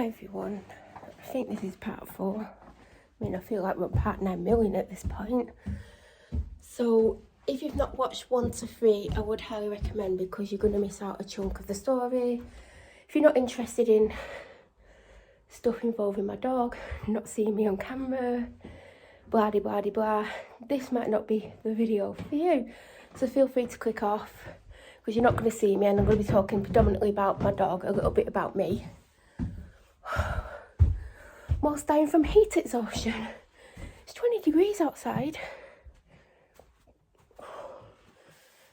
Hi everyone, I think this is part 4. I mean, I feel like we're on part 9 million at this point. So if you've not watched 1 to 3, I would highly recommend, because you're going to miss out a chunk of the story. If you're not interested in stuff involving my dog, not seeing me on camera, blah de blah de blah, this might not be the video for you. So feel free to click off, because you're not going to see me, and I'm going to be talking predominantly about my dog, a little bit about me. Whilst dying from heat exhaustion. It's 20 degrees outside.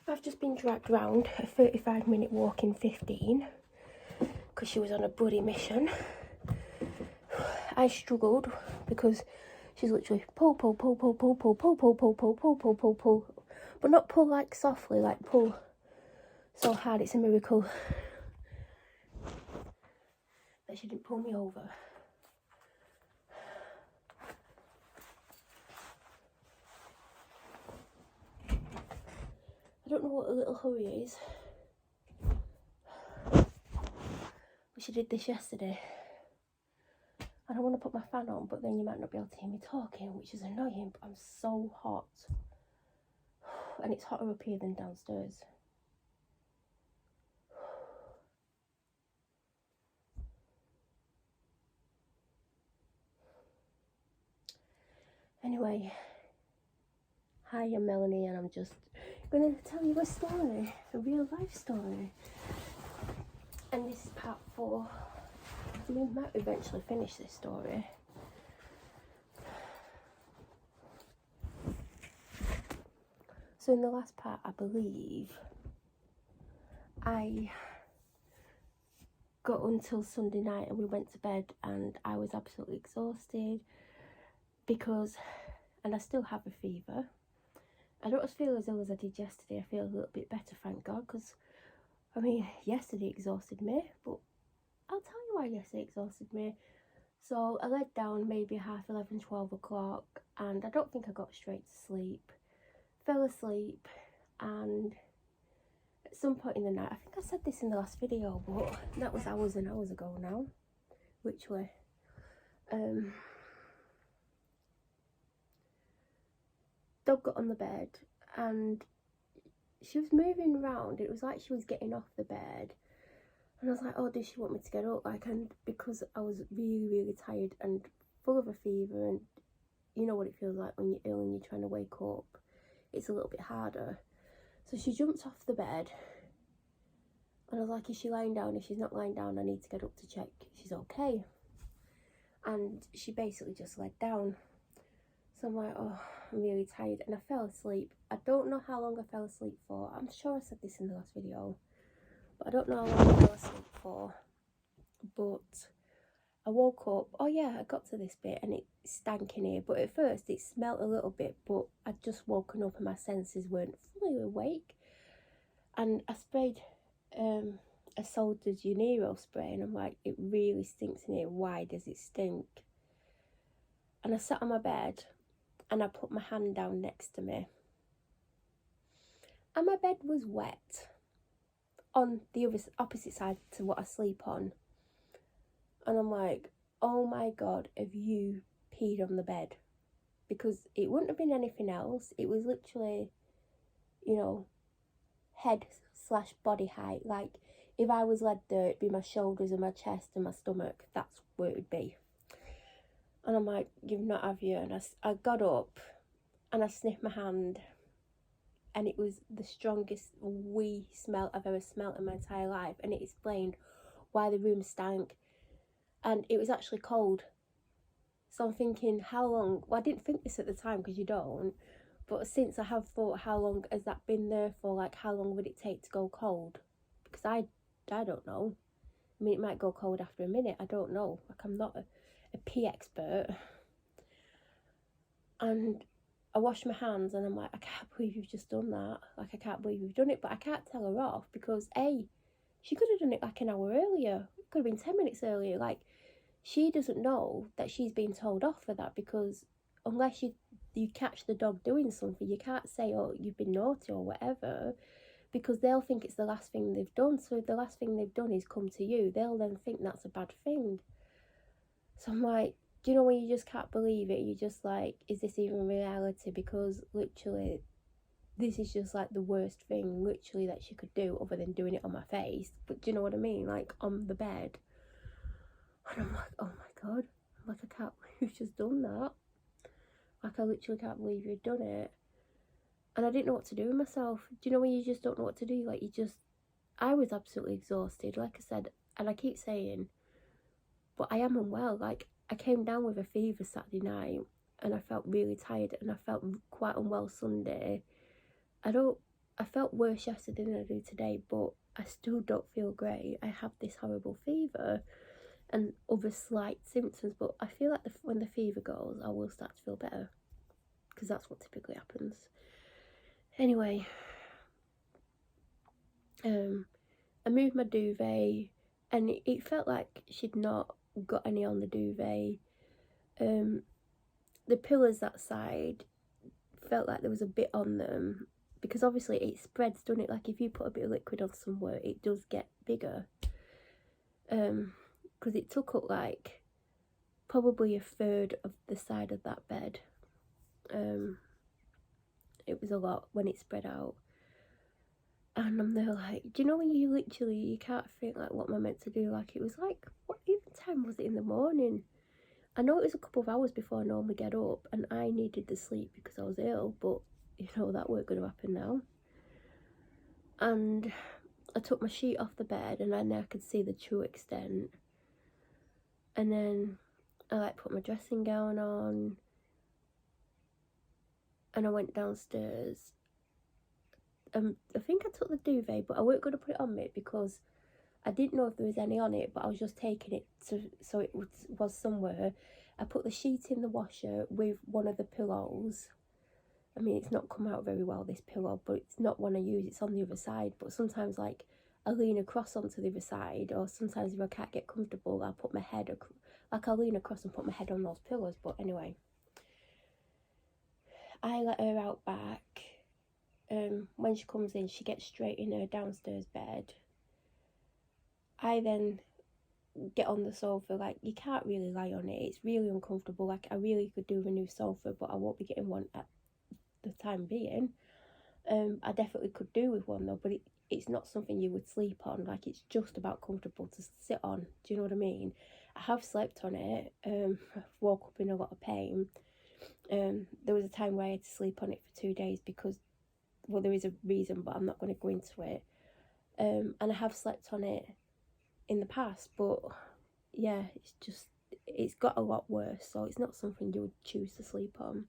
I've just been dragged round a 35-minute walk in 15 because she was on a bloody mission. I struggled because she's literally pull, pull, pull, pull, pull, pull, pull, pull, pull, pull, pull, pull, pull, pull, but not pull like softly, like pull so hard it's a miracle that she didn't pull me over. I don't know what a little hurry is. But she did this yesterday. I don't want to put my fan on, but then you might not be able to hear me talking, which is annoying, but I'm so hot. And it's hotter up here than downstairs. Anyway, hi, I'm Melanie, and I'm just going to tell you a story, a real life story. And this is part 4. We might eventually finish this story. So in the last part, I believe, I got until Sunday night and we went to bed, and I was absolutely exhausted because, and I still have a fever. I don't feel as ill as I did yesterday. I feel a little bit better, thank God, because, I mean, yesterday exhausted me, but I'll tell you why yesterday exhausted me. So I laid down maybe 11:30, 12 o'clock, and I don't think I got straight to sleep. Fell asleep, and at some point in the night, I think I said this in the last video, but that was hours and hours ago now, literally. Dog got on the bed, and she was moving around. It was like she was getting off the bed, and I was like, oh, does she want me to get up? Like, and because I was really tired and full of a fever, and you know what it feels like when you're ill and you're trying to wake up, it's a little bit harder. So she jumped off the bed, and I was like, is she lying down? If she's not lying down, I need to get up to check she's okay. And she basically just laid down. So I'm like, oh, I'm really tired, and I fell asleep. I don't know how long I fell asleep for. I'm sure I said this in the last video, but I don't know how long I fell asleep for. But I woke up, oh yeah, I got to this bit and it stank in here, but at first it smelled a little bit, but I'd just woken up and my senses weren't fully awake. And I sprayed a Sol de Janeiro spray, and I'm like, it really stinks in here. Why does it stink? And I sat on my bed and I put my hand down next to me, and my bed was wet on the opposite side to what I sleep on. And I'm like, oh my God, have you peed on the bed? Because it wouldn't have been anything else. It was literally, you know, head/body height. Like, if I was led there, it'd be my shoulders and my chest and my stomach. That's where it would be. And I'm like, you've not, have you? And I got up and I sniffed my hand, and it was the strongest wee smell I've ever smelled in my entire life. And it explained why the room stank. And it was actually cold. So I'm thinking, how long? Well, I didn't think this at the time, because you don't. But since I have thought, how long has that been there for? Like, how long would it take to go cold? Because I don't know. I mean, it might go cold after a minute. I don't know. Like, I'm not a pee expert. And I washed my hands, and I'm like, I can't believe you've just done that. Like, I can't believe you've done it. But I can't tell her off, because she could have done it like an hour earlier. It could have been 10 minutes earlier. Like, she doesn't know that she's been told off for that, because unless you catch the dog doing something, you can't say, oh, you've been naughty or whatever, because they'll think it's the last thing they've done. So if the last thing they've done is come to you, they'll then think that's a bad thing. So I'm like, do you know when you just can't believe it? You're just like, is this even reality? Because literally, this is just like the worst thing literally that she could do other than doing it on my face. But do you know what I mean? Like on the bed. And I'm like, oh my God. I'm like, I can't believe you've just done that. Like, I literally can't believe you've done it. And I didn't know what to do with myself. Do you know when you just don't know what to do? Like, I was absolutely exhausted, like I said. And I keep saying, but I am unwell. Like, I came down with a fever Saturday night and I felt really tired and I felt quite unwell Sunday. I felt worse yesterday than I do today, but I still don't feel great. I have this horrible fever and other slight symptoms, but I feel like when the fever goes, I will start to feel better, because that's what typically happens. Anyway, I moved my duvet, and it felt like she'd not got any on the duvet. The pillows that side felt like there was a bit on them, because obviously it spreads, doesn't it? Like if you put a bit of liquid on somewhere, it does get bigger. Because it took up like probably a third of the side of that bed. It was a lot when it spread out. And I'm there like, do you know when you can't think like, what am I meant to do? Like, it was like, what even time was it in the morning? I know it was a couple of hours before I normally get up, and I needed the sleep because I was ill, but you know that weren't going to happen now. And I took my sheet off the bed, and then I could see the true extent. And then I like put my dressing gown on, and I went downstairs. I think I took the duvet, but I weren't going to put it on me because I didn't know if there was any on it, but I was just taking it so it was somewhere. I put the sheet in the washer with one of the pillows. I mean, it's not come out very well, this pillow, but it's not one I use, it's on the other side. But sometimes, like, I lean across onto the other side, or sometimes if I can't get comfortable, I'll put my head, I'll lean across and put my head on those pillows. But anyway, I let her out back. When she comes in, she gets straight in her downstairs bed. I then get on the sofa. Like, you can't really lie on it, it's really uncomfortable. Like, I really could do with a new sofa, but I won't be getting one at the time being. I definitely could do with one though, but it's not something you would sleep on. Like, it's just about comfortable to sit on. Do you know what I mean? I have slept on it. I've woke up in a lot of pain. There was a time where I had to sleep on it for 2 days because, well, there is a reason, but I'm not going to go into it. And I have slept on it in the past, but yeah, it's got a lot worse, so it's not something you would choose to sleep on.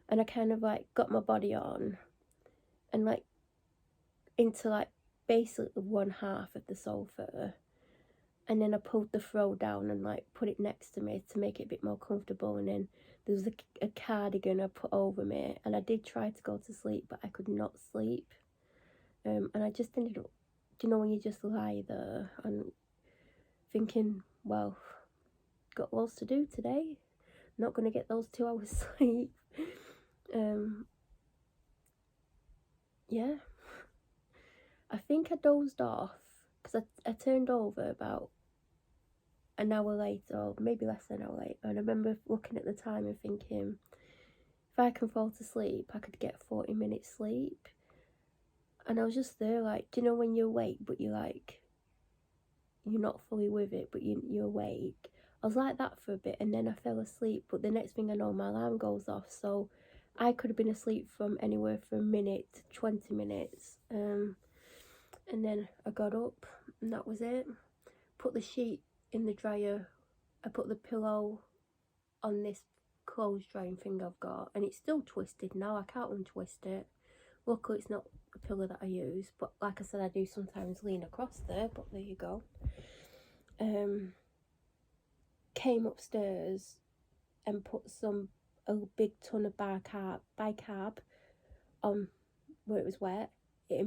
And I kind of like got my body on and like into like basically one half of the sofa, and then I pulled the throw down and like put it next to me to make it a bit more comfortable. And then there was a cardigan I put over me, and I did try to go to sleep, but I could not sleep. And I just ended up, do you know when you just lie there and thinking, well, got loads to do today, not going to get those 2 hours sleep. Yeah, I think I dozed off because I turned over about an hour later, or maybe less than an hour later, and I remember looking at the time and thinking, if I can fall to sleep, I could get 40 minutes sleep. And I was just there like, do you know when you're awake but you're like, you're not fully with it, but you're awake? I was like that for a bit, and then I fell asleep, but the next thing I know, my alarm goes off, so I could have been asleep from anywhere from a minute to 20 minutes. And then I got up, and that was it. Put the sheet in the dryer. I put the pillow on this clothes drying thing I've got, and it's still twisted now. I can't untwist it. Luckily, it's not a pillow that I use, but like I said, I do sometimes lean across there, but there you go. Came upstairs and put a big ton of bicarb on where it was wet. It